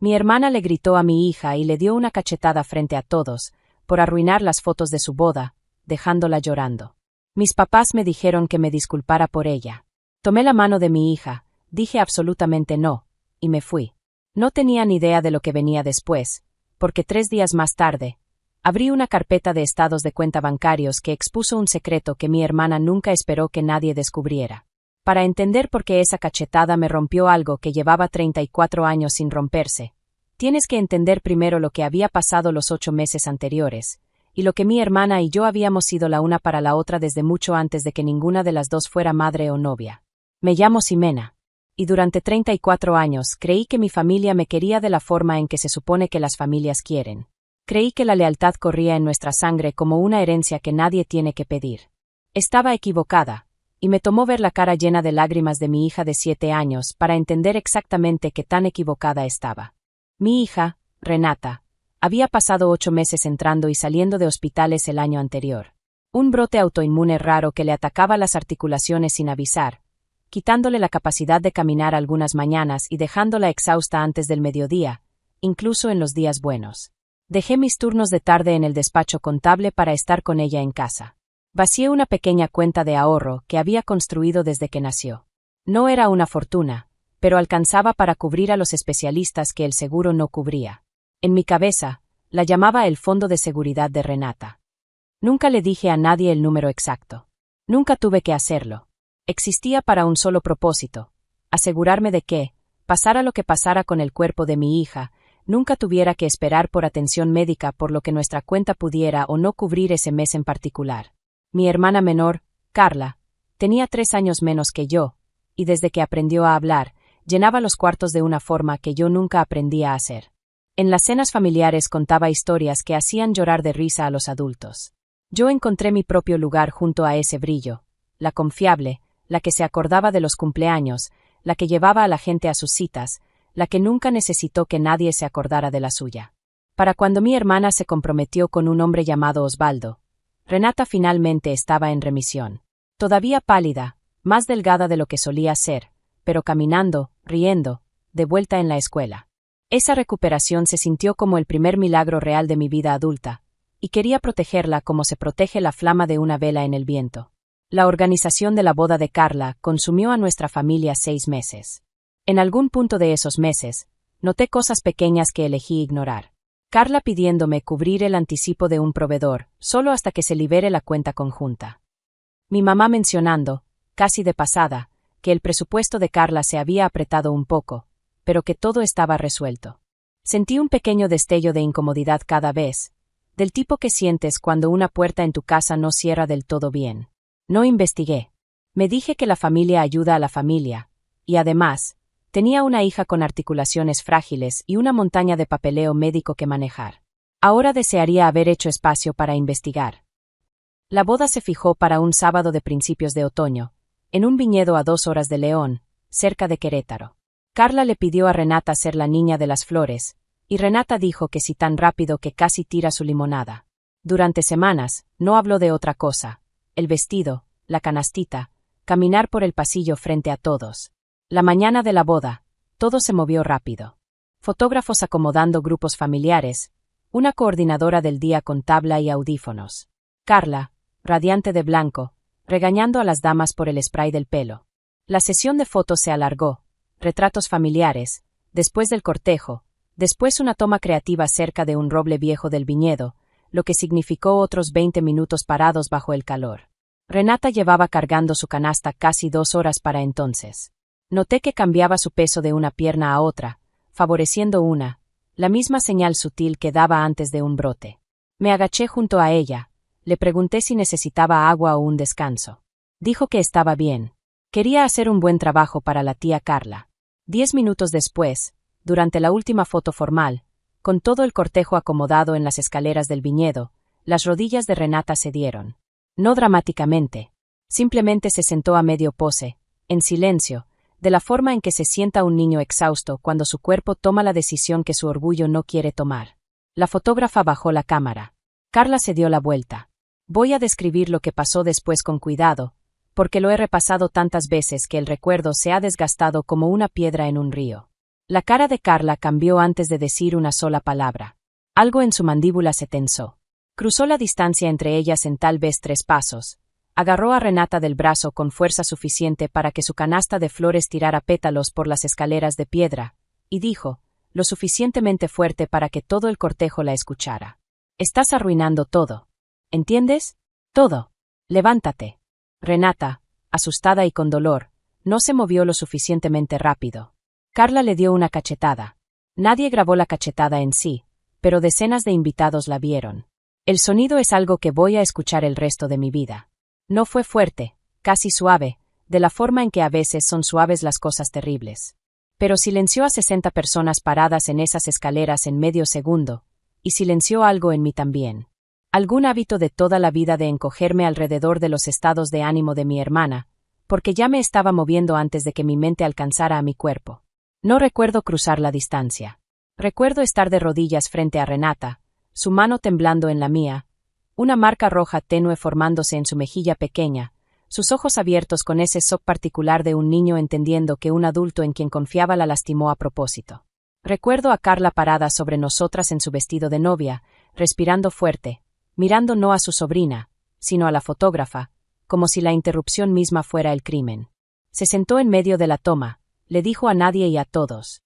Mi hermana le gritó a mi hija y le dio una cachetada frente a todos, por arruinar las fotos de su boda, dejándola llorando. Mis papás me dijeron que me disculpara por ella. Tomé la mano de mi hija, dije absolutamente no, y me fui. No tenía ni idea de lo que venía después, porque 3 días más tarde, abrí una carpeta de estados de cuenta bancarios que expuso un secreto que mi hermana nunca esperó que nadie descubriera. Para entender por qué esa cachetada me rompió algo que llevaba 34 años sin romperse, tienes que entender primero lo que había pasado los 8 meses anteriores, y lo que mi hermana y yo habíamos sido la una para la otra desde mucho antes de que ninguna de las dos fuera madre o novia. Me llamo Ximena. Y durante 34 años creí que mi familia me quería de la forma en que se supone que las familias quieren. Creí que la lealtad corría en nuestra sangre como una herencia que nadie tiene que pedir. Estaba equivocada, y me tomó ver la cara llena de lágrimas de mi hija de 7 años para entender exactamente qué tan equivocada estaba. Mi hija, Renata, había pasado 8 meses entrando y saliendo de hospitales el año anterior. Un brote autoinmune raro que le atacaba las articulaciones sin avisar, quitándole la capacidad de caminar algunas mañanas y dejándola exhausta antes del mediodía, incluso en los días buenos. Dejé mis turnos de tarde en el despacho contable para estar con ella en casa. Vacié una pequeña cuenta de ahorro que había construido desde que nació. No era una fortuna, pero alcanzaba para cubrir a los especialistas que el seguro no cubría. En mi cabeza, la llamaba el Fondo de Seguridad de Renata. Nunca le dije a nadie el número exacto. Nunca tuve que hacerlo. Existía para un solo propósito: asegurarme de que, pasara lo que pasara con el cuerpo de mi hija, nunca tuviera que esperar por atención médica por lo que nuestra cuenta pudiera o no cubrir ese mes en particular. Mi hermana menor, Carla, tenía 3 años menos que yo, y desde que aprendió a hablar, llenaba los cuartos de una forma que yo nunca aprendí a hacer. En las cenas familiares contaba historias que hacían llorar de risa a los adultos. Yo encontré mi propio lugar junto a ese brillo, la confiable, la que se acordaba de los cumpleaños, la que llevaba a la gente a sus citas, la que nunca necesitó que nadie se acordara de la suya. Para cuando mi hermana se comprometió con un hombre llamado Osvaldo, Renata finalmente estaba en remisión. Todavía pálida, más delgada de lo que solía ser, pero caminando, riendo, de vuelta en la escuela. Esa recuperación se sintió como el primer milagro real de mi vida adulta, y quería protegerla como se protege la flama de una vela en el viento. La organización de la boda de Carla consumió a nuestra familia 6 meses. En algún punto de esos meses, noté cosas pequeñas que elegí ignorar. Carla pidiéndome cubrir el anticipo de un proveedor, solo hasta que se libere la cuenta conjunta. Mi mamá mencionando, casi de pasada, que el presupuesto de Carla se había apretado un poco, pero que todo estaba resuelto. Sentí un pequeño destello de incomodidad cada vez, del tipo que sientes cuando una puerta en tu casa no cierra del todo bien. No investigué. Me dije que la familia ayuda a la familia, y además, tenía una hija con articulaciones frágiles y una montaña de papeleo médico que manejar. Ahora desearía haber hecho espacio para investigar. La boda se fijó para un sábado de principios de otoño, en un viñedo a 2 horas de León, cerca de Querétaro. Carla le pidió a Renata ser la niña de las flores, y Renata dijo que sí tan rápido que casi tira su limonada. Durante semanas, no habló de otra cosa: el vestido, la canastita, caminar por el pasillo frente a todos. La mañana de la boda, todo se movió rápido. Fotógrafos acomodando grupos familiares, una coordinadora del día con tabla y audífonos. Carla, radiante de blanco, regañando a las damas por el spray del pelo. La sesión de fotos se alargó, retratos familiares, después del cortejo, después una toma creativa cerca de un roble viejo del viñedo, lo que significó otros 20 minutos parados bajo el calor. Renata llevaba cargando su canasta casi 2 horas para entonces. Noté que cambiaba su peso de una pierna a otra, favoreciendo la misma señal sutil que daba antes de un brote. Me agaché junto a ella, le pregunté si necesitaba agua o un descanso. Dijo que estaba bien. Quería hacer un buen trabajo para la tía Carla. 10 minutos después, durante la última foto formal, con todo el cortejo acomodado en las escaleras del viñedo, las rodillas de Renata cedieron. No dramáticamente. Simplemente se sentó a medio pose, en silencio, de la forma en que se sienta un niño exhausto cuando su cuerpo toma la decisión que su orgullo no quiere tomar. La fotógrafa bajó la cámara. Carla se dio la vuelta. Voy a describir lo que pasó después con cuidado, porque lo he repasado tantas veces que el recuerdo se ha desgastado como una piedra en un río. La cara de Carla cambió antes de decir una sola palabra. Algo en su mandíbula se tensó. Cruzó la distancia entre ellas en tal vez 3 pasos. Agarró a Renata del brazo con fuerza suficiente para que su canasta de flores tirara pétalos por las escaleras de piedra, y dijo, lo suficientemente fuerte para que todo el cortejo la escuchara. Estás arruinando todo. ¿Entiendes? Todo. Levántate. Renata, asustada y con dolor, no se movió lo suficientemente rápido. Carla le dio una cachetada. Nadie grabó la cachetada en sí, pero decenas de invitados la vieron. El sonido es algo que voy a escuchar el resto de mi vida. No fue fuerte, casi suave, de la forma en que a veces son suaves las cosas terribles. Pero silenció a 60 personas paradas en esas escaleras en medio segundo, y silenció algo en mí también. Algún hábito de toda la vida de encogerme alrededor de los estados de ánimo de mi hermana, porque ya me estaba moviendo antes de que mi mente alcanzara a mi cuerpo. No recuerdo cruzar la distancia. Recuerdo estar de rodillas frente a Renata, su mano temblando en la mía, una marca roja tenue formándose en su mejilla pequeña, sus ojos abiertos con ese shock particular de un niño entendiendo que un adulto en quien confiaba la lastimó a propósito. Recuerdo a Carla parada sobre nosotras en su vestido de novia, respirando fuerte, mirando no a su sobrina, sino a la fotógrafa, como si la interrupción misma fuera el crimen. Se sentó en medio de la toma, le dijo a nadie y a todos.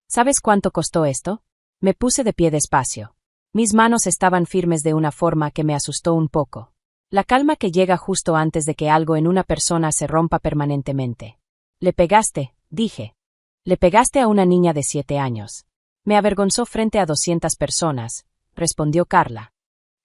¿Sabes cuánto costó esto? Me puse de pie despacio. Mis manos estaban firmes de una forma que me asustó un poco. La calma que llega justo antes de que algo en una persona se rompa permanentemente. Le pegaste, dije. Le pegaste a una niña de 7 años. Me avergonzó frente a 200 personas, respondió Carla.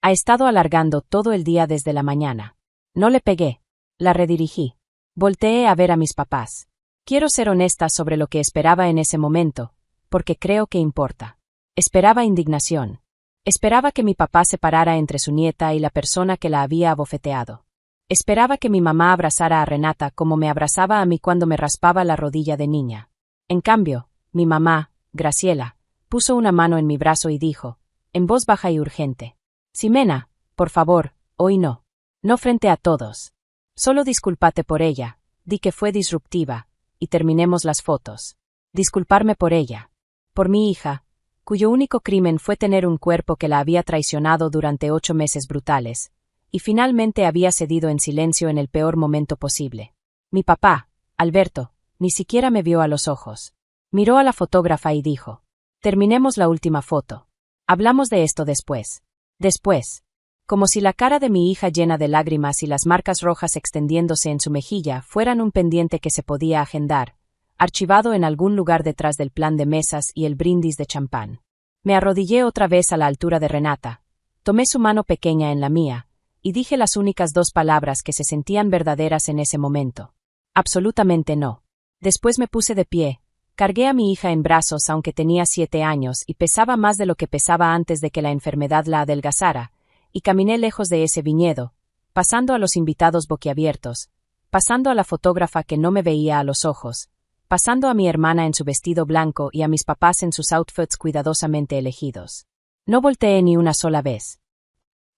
Ha estado alargando todo el día desde la mañana. No le pegué. La redirigí. Volteé a ver a mis papás. Quiero ser honesta sobre lo que esperaba en ese momento, porque creo que importa. Esperaba indignación. Esperaba que mi papá se parara entre su nieta y la persona que la había abofeteado. Esperaba que mi mamá abrazara a Renata como me abrazaba a mí cuando me raspaba la rodilla de niña. En cambio, mi mamá, Graciela, puso una mano en mi brazo y dijo, en voz baja y urgente, Ximena, por favor, hoy no. No frente a todos. Solo discúlpate por ella, di que fue disruptiva, y terminemos las fotos. Disculparme por ella. Por mi hija, cuyo único crimen fue tener un cuerpo que la había traicionado durante 8 meses brutales, y finalmente había cedido en silencio en el peor momento posible. Mi papá, Alberto, ni siquiera me vio a los ojos. Miró a la fotógrafa y dijo, terminemos la última foto. Hablamos de esto después. Después. Como si la cara de mi hija llena de lágrimas y las marcas rojas extendiéndose en su mejilla fueran un pendiente que se podía agendar, archivado en algún lugar detrás del plan de mesas y el brindis de champán. Me arrodillé otra vez a la altura de Renata, tomé su mano pequeña en la mía, y dije las únicas 2 palabras que se sentían verdaderas en ese momento. Absolutamente no. Después me puse de pie, cargué a mi hija en brazos aunque tenía 7 años y pesaba más de lo que pesaba antes de que la enfermedad la adelgazara, y caminé lejos de ese viñedo, pasando a los invitados boquiabiertos, pasando a la fotógrafa que no me veía a los ojos, pasando a mi hermana en su vestido blanco y a mis papás en sus outfits cuidadosamente elegidos. No volteé ni una sola vez.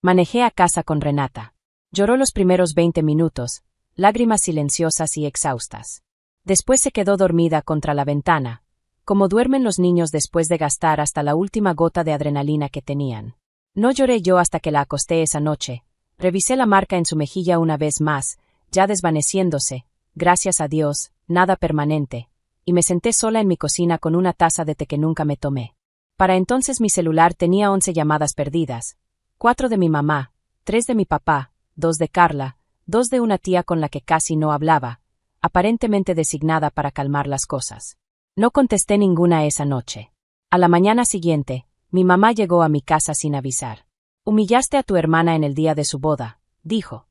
Manejé a casa con Renata. Lloró los primeros 20 minutos, lágrimas silenciosas y exhaustas. Después se quedó dormida contra la ventana, como duermen los niños después de gastar hasta la última gota de adrenalina que tenían. No lloré yo hasta que la acosté esa noche. Revisé la marca en su mejilla una vez más, ya desvaneciéndose, gracias a Dios, nada permanente, y me senté sola en mi cocina con una taza de té que nunca me tomé. Para entonces mi celular tenía 11 llamadas perdidas, 4 de mi mamá, 3 de mi papá, 2 de Carla, 2 de una tía con la que casi no hablaba, aparentemente designada para calmar las cosas. No contesté ninguna esa noche. A la mañana siguiente, mi mamá llegó a mi casa sin avisar. Humillaste a tu hermana en el día de su boda, dijo.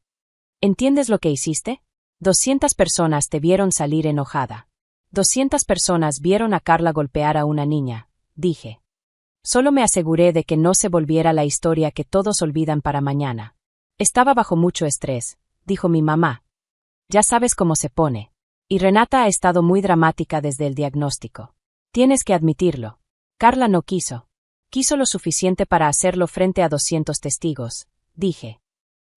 ¿Entiendes lo que hiciste? 200 personas te vieron salir enojada. 200 personas vieron a Carla golpear a una niña, dije. Solo me aseguré de que no se volviera la historia que todos olvidan para mañana. Estaba bajo mucho estrés, dijo mi mamá. Ya sabes cómo se pone. Y Renata ha estado muy dramática desde el diagnóstico. Tienes que admitirlo. Carla no quiso. Quiso lo suficiente para hacerlo frente a 200 testigos, dije.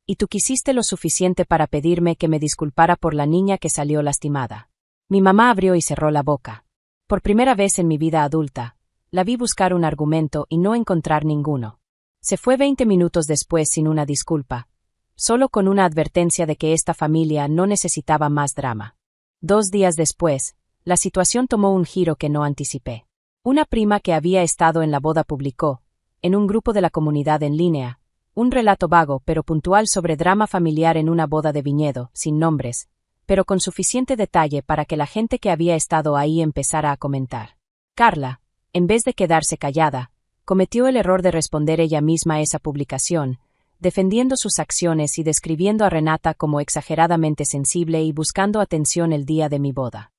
Y tú quisiste lo suficiente para pedirme que me disculpara por la niña que salió lastimada. Mi mamá abrió y cerró la boca. Por primera vez en mi vida adulta, la vi buscar un argumento y no encontrar ninguno. Se fue 20 minutos después sin una disculpa, solo con una advertencia de que esta familia no necesitaba más drama. 2 días después, la situación tomó un giro que no anticipé. Una prima que había estado en la boda publicó, en un grupo de la comunidad en línea, un relato vago pero puntual sobre drama familiar en una boda de viñedo, sin nombres, pero con suficiente detalle para que la gente que había estado ahí empezara a comentar. Carla, en vez de quedarse callada, cometió el error de responder ella misma a esa publicación, defendiendo sus acciones y describiendo a Renata como exageradamente sensible y buscando atención el día de mi boda.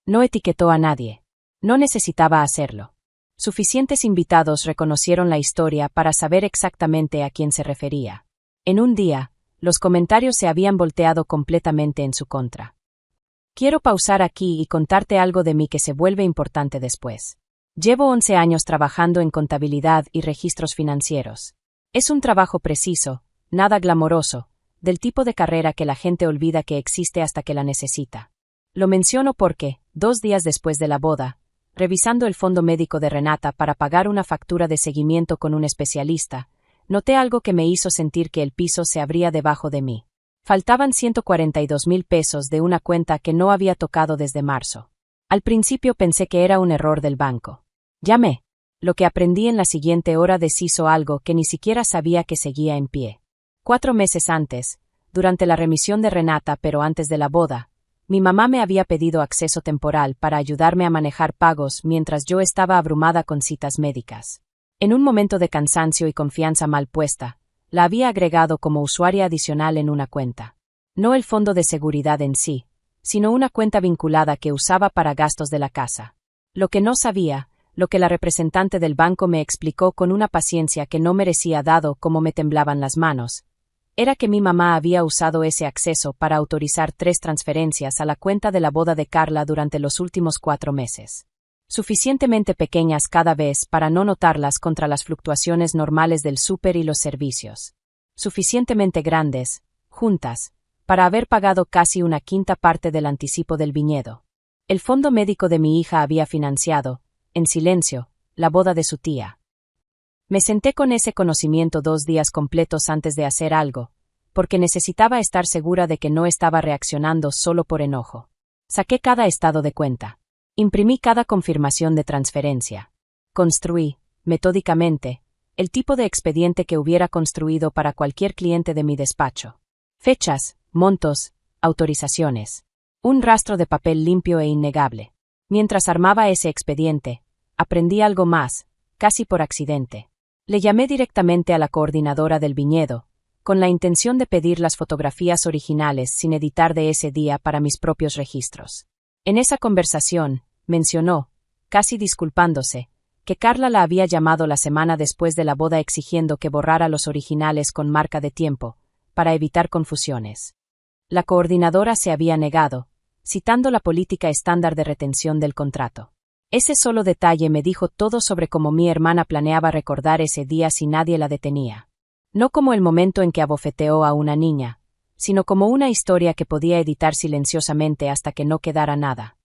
No etiquetó a nadie. No necesitaba hacerlo. Suficientes invitados reconocieron la historia para saber exactamente a quién se refería. En un día, los comentarios se habían volteado completamente en su contra. Quiero pausar aquí y contarte algo de mí que se vuelve importante después. Llevo 11 años trabajando en contabilidad y registros financieros. Es un trabajo preciso, nada glamoroso, del tipo de carrera que la gente olvida que existe hasta que la necesita. Lo menciono porque, 2 días después de la boda, revisando el fondo médico de Renata para pagar una factura de seguimiento con un especialista, noté algo que me hizo sentir que el piso se abría debajo de mí. Faltaban 142,000 pesos de una cuenta que no había tocado desde marzo. Al principio pensé que era un error del banco. Llamé. Lo que aprendí en la siguiente hora deshizo algo que ni siquiera sabía que seguía en pie. 4 meses antes, durante la remisión de Renata pero antes de la boda, mi mamá me había pedido acceso temporal para ayudarme a manejar pagos mientras yo estaba abrumada con citas médicas. En un momento de cansancio y confianza mal puesta, la había agregado como usuaria adicional en una cuenta. No el fondo de seguridad en sí, sino una cuenta vinculada que usaba para gastos de la casa. Lo que no sabía, lo que la representante del banco me explicó con una paciencia que no merecía dado como me temblaban las manos, era que mi mamá había usado ese acceso para autorizar 3 transferencias a la cuenta de la boda de Carla durante los últimos 4 meses. Suficientemente pequeñas cada vez para no notarlas contra las fluctuaciones normales del súper y los servicios. Suficientemente grandes, juntas, para haber pagado casi 1/5 parte del anticipo del viñedo. El fondo médico de mi hija había financiado, en silencio, la boda de su tía. Me senté con ese conocimiento 2 días completos antes de hacer algo, porque necesitaba estar segura de que no estaba reaccionando solo por enojo. Saqué cada estado de cuenta. Imprimí cada confirmación de transferencia. Construí, metódicamente, el tipo de expediente que hubiera construido para cualquier cliente de mi despacho. Fechas, montos, autorizaciones. Un rastro de papel limpio e innegable. Mientras armaba ese expediente, aprendí algo más, casi por accidente. Le llamé directamente a la coordinadora del viñedo, con la intención de pedir las fotografías originales sin editar de ese día para mis propios registros. En esa conversación, mencionó, casi disculpándose, que Carla la había llamado la semana después de la boda exigiendo que borrara los originales con marca de tiempo, para evitar confusiones. La coordinadora se había negado, citando la política estándar de retención del contrato. Ese solo detalle me dijo todo sobre cómo mi hermana planeaba recordar ese día si nadie la detenía. No como el momento en que abofeteó a una niña, sino como una historia que podía editar silenciosamente hasta que no quedara nada.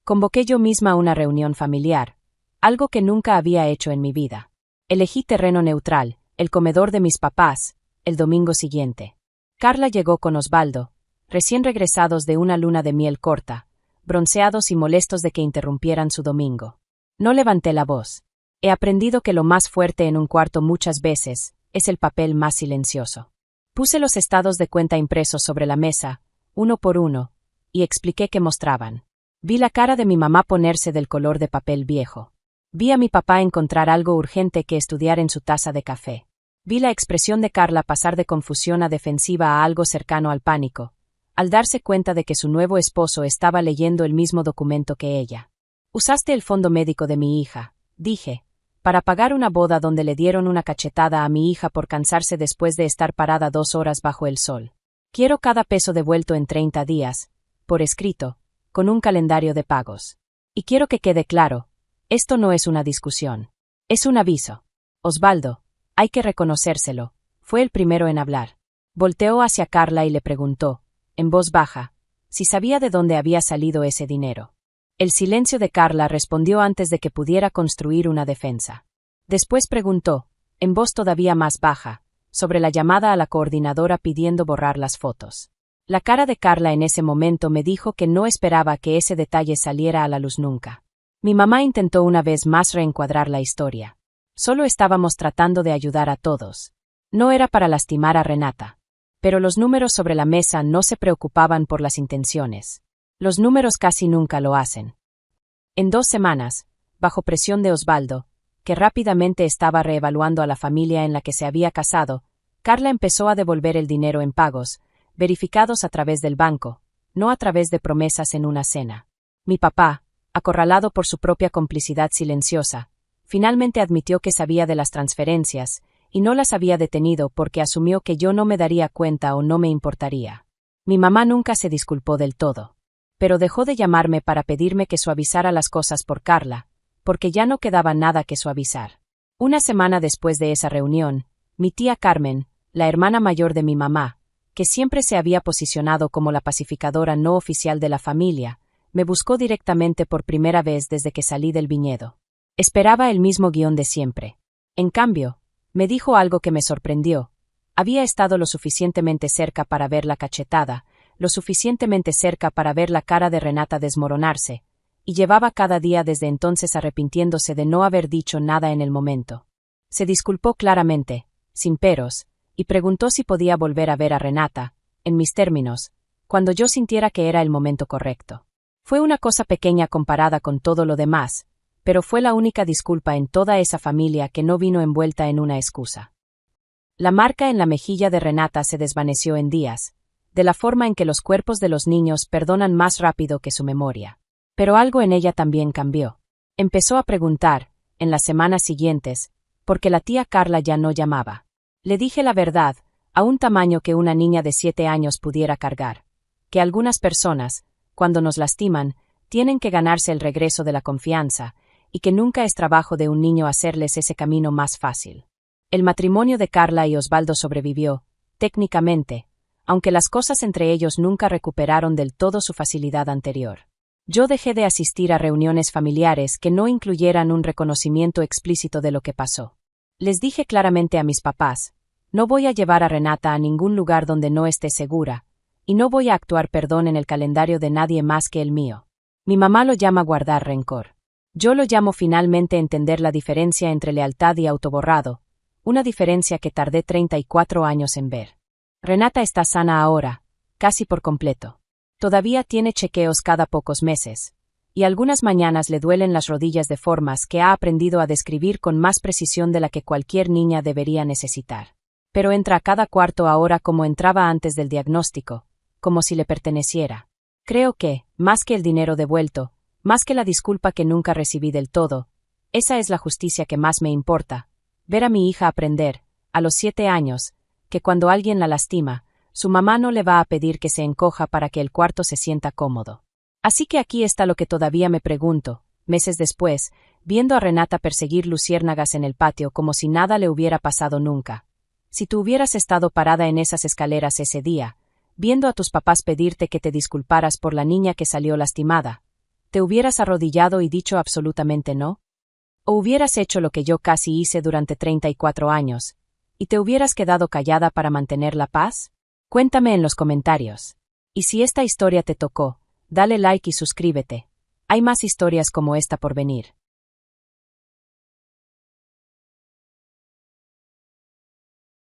Convoqué yo misma una reunión familiar, algo que nunca había hecho en mi vida. Elegí terreno neutral, el comedor de mis papás, el domingo siguiente. Carla llegó con Osvaldo, recién regresados de una luna de miel corta, bronceados y molestos de que interrumpieran su domingo. No levanté la voz. He aprendido que lo más fuerte en un cuarto muchas veces es el papel más silencioso. Puse los estados de cuenta impresos sobre la mesa, uno por uno, y expliqué qué mostraban. Vi la cara de mi mamá ponerse del color de papel viejo. Vi a mi papá encontrar algo urgente que estudiar en su taza de café. Vi la expresión de Carla pasar de confusión a defensiva a algo cercano al pánico, al darse cuenta de que su nuevo esposo estaba leyendo el mismo documento que ella. Usaste el fondo médico de mi hija, dije, para pagar una boda donde le dieron una cachetada a mi hija por cansarse después de estar parada 2 horas bajo el sol. Quiero cada peso devuelto en 30 días, por escrito, con un calendario de pagos. Y quiero que quede claro, esto no es una discusión. Es un aviso. Osvaldo, hay que reconocérselo, fue el primero en hablar. Volteó hacia Carla y le preguntó, en voz baja, si sabía de dónde había salido ese dinero. El silencio de Carla respondió antes de que pudiera construir una defensa. Después preguntó, en voz todavía más baja, sobre la llamada a la coordinadora pidiendo borrar las fotos. La cara de Carla en ese momento me dijo que no esperaba que ese detalle saliera a la luz nunca. Mi mamá intentó una vez más reencuadrar la historia. Solo estábamos tratando de ayudar a todos. No era para lastimar a Renata. Pero los números sobre la mesa no se preocupaban por las intenciones. Los números casi nunca lo hacen. En 2 semanas, bajo presión de Osvaldo, que rápidamente estaba reevaluando a la familia en la que se había casado, Carla empezó a devolver el dinero en pagos, verificados a través del banco, no a través de promesas en una cena. Mi papá, acorralado por su propia complicidad silenciosa, finalmente admitió que sabía de las transferencias, y no las había detenido porque asumió que yo no me daría cuenta o no me importaría. Mi mamá nunca se disculpó del todo. Pero dejó de llamarme para pedirme que suavizara las cosas por Carla, porque ya no quedaba nada que suavizar. Una semana después de esa reunión, mi tía Carmen, la hermana mayor de mi mamá, que siempre se había posicionado como la pacificadora no oficial de la familia, me buscó directamente por primera vez desde que salí del viñedo. Esperaba el mismo guión de siempre. En cambio, me dijo algo que me sorprendió. Había estado lo suficientemente cerca para ver la cachetada, lo suficientemente cerca para ver la cara de Renata desmoronarse, y llevaba cada día desde entonces arrepintiéndose de no haber dicho nada en el momento. Se disculpó claramente, sin peros, y preguntó si podía volver a ver a Renata, en mis términos, cuando yo sintiera que era el momento correcto. Fue una cosa pequeña comparada con todo lo demás, pero fue la única disculpa en toda esa familia que no vino envuelta en una excusa. La marca en la mejilla de Renata se desvaneció en días, de la forma en que los cuerpos de los niños perdonan más rápido que su memoria. Pero algo en ella también cambió. Empezó a preguntar, en las semanas siguientes, por qué la tía Carla ya no llamaba. Le dije la verdad, a un tamaño que una niña de 7 años pudiera cargar, que algunas personas, cuando nos lastiman, tienen que ganarse el regreso de la confianza, y que nunca es trabajo de un niño hacerles ese camino más fácil. El matrimonio de Carla y Osvaldo sobrevivió, técnicamente, aunque las cosas entre ellos nunca recuperaron del todo su facilidad anterior. Yo dejé de asistir a reuniones familiares que no incluyeran un reconocimiento explícito de lo que pasó. Les dije claramente a mis papás, no voy a llevar a Renata a ningún lugar donde no esté segura, y no voy a actuar perdón en el calendario de nadie más que el mío. Mi mamá lo llama guardar rencor. Yo lo llamo finalmente entender la diferencia entre lealtad y autoborrado, una diferencia que tardé 34 años en ver. Renata está sana ahora, casi por completo. Todavía tiene chequeos cada pocos meses, y algunas mañanas le duelen las rodillas de formas que ha aprendido a describir con más precisión de la que cualquier niña debería necesitar. Pero entra a cada cuarto ahora como entraba antes del diagnóstico, como si le perteneciera. Creo que, más que el dinero devuelto, más que la disculpa que nunca recibí del todo, esa es la justicia que más me importa, ver a mi hija aprender, a los 7 años, que cuando alguien la lastima, su mamá no le va a pedir que se encoja para que el cuarto se sienta cómodo. Así que aquí está lo que todavía me pregunto, meses después, viendo a Renata perseguir luciérnagas en el patio como si nada le hubiera pasado nunca. Si tú hubieras estado parada en esas escaleras ese día, viendo a tus papás pedirte que te disculparas por la niña que salió lastimada, ¿te hubieras arrodillado y dicho absolutamente no? ¿O hubieras hecho lo que yo casi hice durante 34 años, y te hubieras quedado callada para mantener la paz? Cuéntame en los comentarios. Y si esta historia te tocó, dale like y suscríbete. Hay más historias como esta por venir.